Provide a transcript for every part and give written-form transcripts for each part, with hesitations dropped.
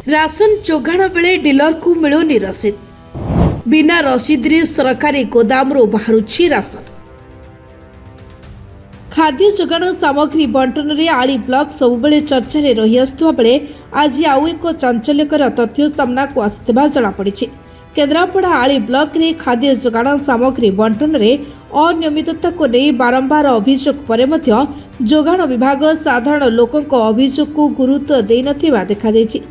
Ration जोगाण बेले dealer को मिलुनी रसीद बिना रसीद रे सरकारी गोदामरू बाहरुछि राशन। खाद्य जोगाण सामग्री बंटन रे आली ब्लॉक सबुबले चर्चा रे रही आसुवा बेले आज आउ एक चांचल्यकर तथ्य सामना को आसिथिबा जणा पड़िछि। केन्द्रापड़ा आली ब्लॉक रे खाद्य जोगाण सामग्री बंटन रे अनियमितता को नहीं बारंबार अभियोग परे मध्य जोगाण विभाग साधारण लोकंक अभियोग को गुरुत्व देई नथिबा देखा दैछि।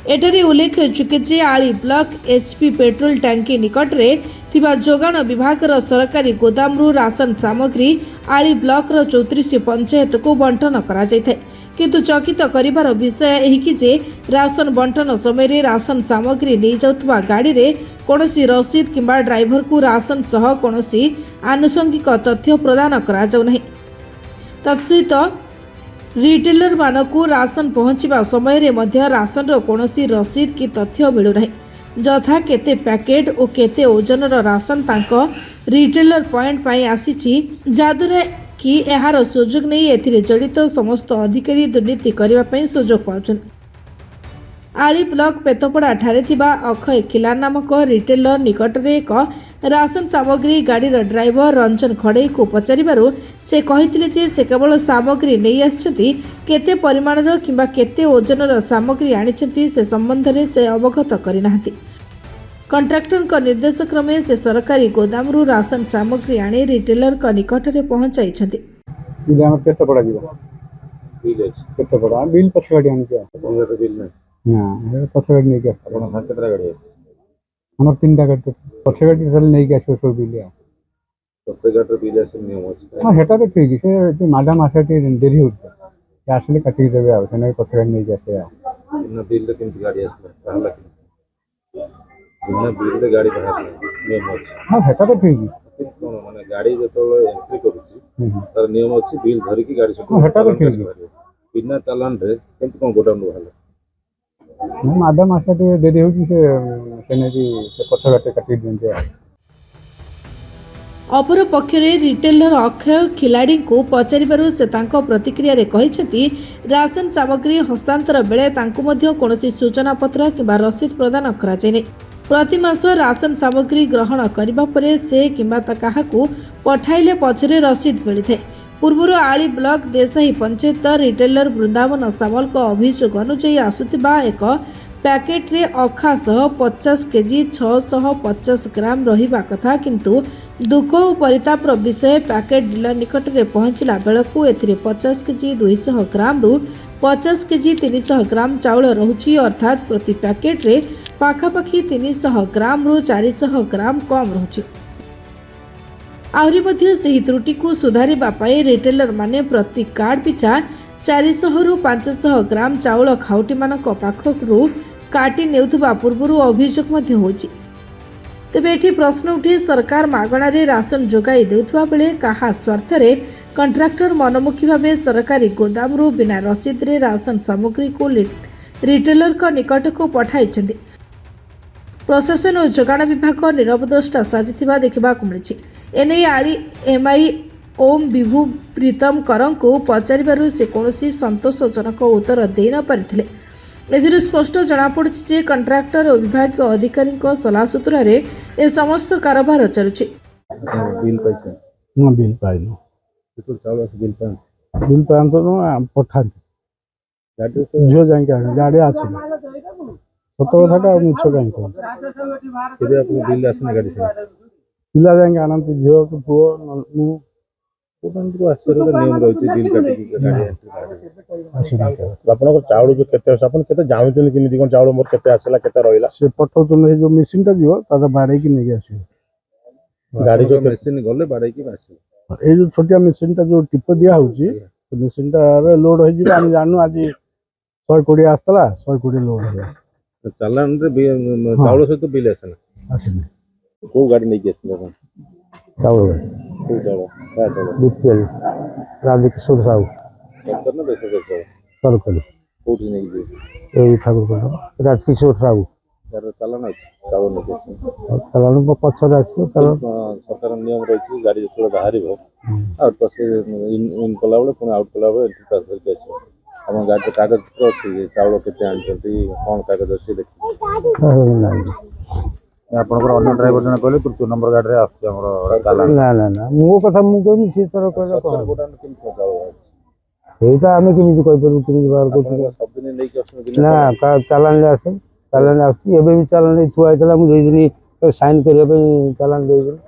एठारे उल्लेख योग्य जे आली ब्लॉक एचपी पेट्रोल टांकी निकट रे थिबा जोगाण विभाग सरकारी गोदामरू राशन सामग्री आली ब्लॉक 34 पंचायत को बंटन करा जायथाय। किंतु चकित करिबार विषय एही कि जे राशन बंटन समय रे राशन सामग्री नहीं जाउतबा गाड़ी रे कोनोसी रसीद किंबा ड्राइवर को राशन सह कोनोसी आनुषंगिक तथ्य प्रदान करा जाउ नाही। तत्सहित रिटेलर मानकु राशन पहुंचीबा समय रे मध्य राशन रो कोनोसी रसीद की तथ्य मिलु नाही। जथा केते पैकेट और केते ओजन रो राशन तांको रिटेलर पॉइंट पाई आसीछि, जादुरे कि एहार सुजोग नहीं एथिरे जड़ित समस्त अधिकारी दुर्नीति करबा पई सुजोग पाउछन। आली ब्लॉक पेतपड़ा ठारे थिबा अक्षय खिला नामक रिटेलर निकट रे एक राशन सामग्री गाड़ीर ड्राइवर रंजन खड़े को पचारिबारु से कहिथिले जे से केवल सामग्री नहीं आछथि, केते परिमाणर किंबा केते ओजनर सामग्री आनिछथि से संबंध रे से अवगत करिनाहति। कंट्राक्टर का निर्देश क्रमे से सरकारी गोदामरू राशन सामग्री आनी रिटेलर का निकट रे पहुंचाइछथि। केते पड़ा जीवा बिल केते पड़ा बिल पछगाडी आनी के बिल नै ना पछगाडी नै के आपण संकेतरा गाडी हमर तीनटा गाडी पछगाडी चल नै के आछो बिल या पछगाडी बिल आसे नियम अछि। हां हेटा तो ठीक से जो मैडम आसेटी देरी होत आसले काटी देबे आ तने पछगाडी नै के आसे बिना बिल के किंतु गाडी आसले कहला बिना बिल के गाडी बाहर नियम अछि। हां हेटा तो ठीक कोन माने गाडी जतो एंट्री करूची तर नियम अछि बिल धरि की गाडी सब हेटा तो ठीक बिना चालान रे किंतु कोन गोडाउन बाहर मैडम आसते देरी होची से पछगाडी काटी दिनते। अपर पक्षरे रिटेलर अक्षय खिलाड़ी को पचारिबारु से तांको प्रतिक्रिया रे कहिसेंती राशन सामग्री हस्तांतर बेले तांको मध्य कोनोसी सूचना पत्र किंबा रसीद प्रदान करा जाय नै। प्रति मास राशन सामग्री ग्रहण करिबा परे से किंबा ता काहाकू पठाइले पछरे रसीद मिलिथे। पूर्वर आली ब्लॉक देसाई पंचायत रिटेलर वृंदावन सामल को अभियोग अनुଯାयी आसुथिबा एक पैकेट रे अखा सह 50 केजी 650 ग्राम रहिबा कथा, किंतु दुख और परितापर विषय पैकेट डीलर निकट रे पहुंचला बेलकू एथिरे 50 केजी 200 ग्राम रु 50 केजी 300 ग्राम चाउल रहुछि, अर्थात प्रति पैकेट रे पाखापाखि 300 ग्राम रु 400 ग्राम कम रहुछि। आहरी मध्य सही त्रुटि को सुधारिबा पई रिटेलर माने प्रति कार्ड पिछा 400 रु 500 ग्राम चाउल खाउटी मानक पाखरु काटी नेउथबा पूर्वरु अभियोग मध्य होछि। तेबे एठी प्रश्न उठे सरकार मागणा रे राशन जोगाई देउथबा बेले काहा स्वार्थ रे कंट्राक्टर मनमुखी भाबे सरकारी गोदाम रु बिना रसीद रे राशन सामग्री को रिटेलर का निकट को पठाइछन्ति। प्रशासन और जोगाण विभाग निरवदष्टा साजिथिबा देखिबाकु मिलिछि। एने आली एमआई ओम विभु प्रीतम करं को पचारिबारु से कोनोसी संतोषजनक उत्तर दे न पारिथिले। एथिरे स्पष्ट जणा पड़ुछि जे कंट्राक्टर और विभाग अधिकारी सलाह सूत्र रे ए समस्त कारोबार चलुछि। बिल पैसा ना बिल पाइनो तो चावल से बिल पान तो पठा गाड़ी तो जो जाएंगे गाड़ी आसी सत कथाटा मिछ काई को केबे अपन बिल आसने गाड़ी से पिला जाएंगे आनंद झियो को पुओ मु कोन को आश्चर्य नियम रहिछि बिल काटी की गाड़ी आसी अपन को चावल जो केते अपन केते जानुचन किमिति कोन चावल मोर केते आसला केते रहिला से पठौ तो जो मशीन टा जियो ता बाडे की नहीं आसी गाड़ी जो मशीन गले बाडे की आसी ए जो छोटिया मशीन टा जो टिप दिया होची तो मशीन टा रे लोड हो जिबा हम जानू आज 120 आस्तला 120 लोड हो चालान रे चावल से तो बिल आसना आसी को गाड़ी नहीं आसी चावल को चावल का चावल बीपीएल राजकिशोर साहू करना पैसा देतो चल कल कोठी नहीं दे ए ठाकुर को राजकिशोर साहू यार चालान चावल नहीं चालान को पछर आसी चालान सरकार नियम रही गाड़ी जो बाहर आउट पास इन कला पुणी आउट कला एंट्री ट्रांसफर के ଆମ ଗାଡ଼ି କାଗଜ ପତ୍ର ଅଛି ଚାଉଳ କେତେ ଆଣିଛନ୍ତି କ'ଣ କାଗଜ ଅଛି ଦେଖିବେ ଆପଣଙ୍କର ଅନ୍ୟ ଡ୍ରାଇଭର ଜଣେ କହିଲେ ତୃତୀୟ ନମ୍ବର ଗାଡ଼ିରେ ଆସୁଛି ଆମର ଚାଲାଣ ନା ନା ନା ମୋ କଥା ମୁଁ କହିବି ସିଏ ତାର କହିଲା କ'ଣ ଗୋଦାମରେ କେମିତି କ'ଣ ଚାଉଳ ବାହାରୁଛି ସେଇଟା ଆମେ କେମିତି କହିପାରିବୁ କେମିତି ବାହାର କରୁଛୁ ସବୁଦିନ ନେଇକି ଆସୁଛନ୍ତି ନା ଚାଲାଣରେ ଆସେ ଚାଲାଣ ଆସୁଛି ଏବେ ବି ଚାଲାଣ ଥୁଆ ହେଇଥିଲା ମୁଁ ଦେଇଦିନି ସାଇନ୍ କରିବା ପାଇଁ ଚାଲାଣ ଦେଇଦେଲି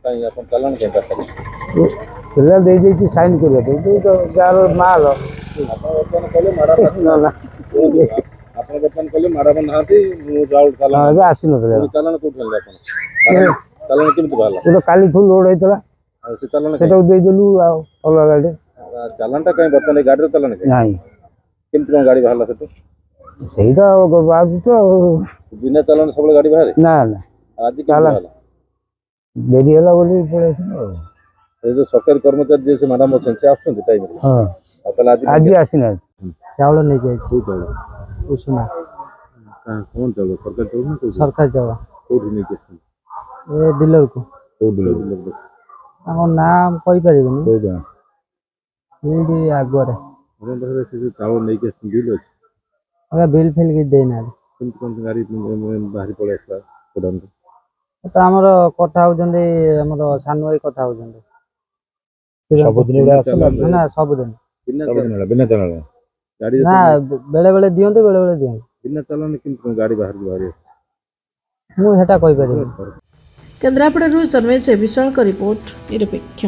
କାହିଁକି ଆପଣ ଚାଲାଣ କେମିତି ପାଖରେ ପିଲା ଦେଇଦେଇଛି ସାଇନ୍ କରିବା ପାଇଁ ଯାହାର ମାଲ ଆପଣ ବର୍ତ୍ତମାନ କହିଲେ ମ୍ୟାଡ଼ାମ୍ ନା ନା ଆପଣ ବର୍ତ୍ତମାନ କହିଲେ ମ୍ୟାଡ଼ାମ୍ ନାହାନ୍ତି ମୁଁ ଚାଉଳ ଚାଲାଣ ଏବେ ଆସିନଥିଲା ଚାଲାଣ କୋଉଠି ଆଣିଲେ ଆପଣ ଚାଲାଣ କେମିତି ବାହାରିଲା ଗୋଟେ କାଲିଠୁ ଲୋଡ୍ ହେଇଥିଲା ଆଉ ସେ ଚାଲାଣ ସେଟାକୁ ଦେଇଦେଲୁ ଆଉ ଅଲଗା ଗାଡ଼ି ଚାଲାଣଟା କାହିଁ ବର୍ତ୍ତମାନ ଏ ଗାଡ଼ିର ଚାଲାଣ କାହିଁ ନାହିଁ କେମିତି କ'ଣ ଗାଡ଼ି ବାହାରିଲା ସେଠୁ ସେଇଟା ବାହାରୁଛି ତ ଆଉ ବିନା ଚାଲାଣ ସବୁବେଳେ ଗାଡ଼ି ବାହାରେ ନା ନା ଆଜି କେମିତି ବାହାରିଲା ଡେରି ହେଲା ବୋଲି ପଳେଇ ଆସିଲୁ ଆଉ ଏ ଯେଉଁ ସରକାରୀ କର୍ମଚାରୀ ଯିଏ ସେ ମ୍ୟାଡ଼ାମ୍ ଅଛନ୍ତି ସେ ଆସୁଛନ୍ତି ଟାଇମ୍ରେ ହଁ ଆଉ ତାହେଲେ ଆଜି ଆସିନାହାନ୍ତି ଚାଉଳ ନେଇକି ଯାଇଛି କୋଉ ଚାଉଳ ଉଷୁନା କ'ଣ ଚାଉଳ ସରକାରୀ ଚାଉଳ ନା କୋଉ ସରକାରୀ ଚାଉଳ କୋଉଠି ନେଇକି ଆସିଛନ୍ତି ଏ ଡିଲରକୁ କୋଉ ଡିଲର ତାଙ୍କ ନାଁ କହିପାରିବିନି କୋଉ ଗାଁ ଏଇଠି ଆଗୁଆରେ ଆପଣଙ୍କ ପାଖରେ ସେ ଯେଉଁ ଚାଉଳ ନେଇକି ଆସିଛନ୍ତି ବିଲ୍ ଅଛି ଆଜ୍ଞା ବିଲ୍ ଫିଲ୍ କିଛି ଦେଇନାହାନ୍ତି କେମିତି କ'ଣ ଗାଡ଼ି ବାହାରି ପଳେଇ ଆସିଲା ଗୋଦାମରୁ ତ ଆମର କଥା ହଉଛନ୍ତି ଆମର ସାନ ଭାଇ କଥା ହଉଛନ୍ତି ସବୁଦିନ ଗୁଡ଼ା ଆସେ ନା ସବୁଦିନ ବିନା ଚାଲାଣ ଗାଡ଼ି ନା ବେଳେ ବେଳେ ଦିଅନ୍ତି ବେଳେ ବେଳେ ଦିଅନ୍ତି ବିନା ଚାଲାଣ କେମିତି କ'ଣ ଗାଡ଼ି ବାହାରକୁ ବାହାରି ମୁଁ ସେଟା କହିପାରିବିନି ଆସିଛି କେନ୍ଦ୍ରାପଡ଼ାରୁ ସନ୍ମୟ ବିଶାଳଙ୍କ ରିପୋର୍ଟ ନିରପେକ୍ଷ।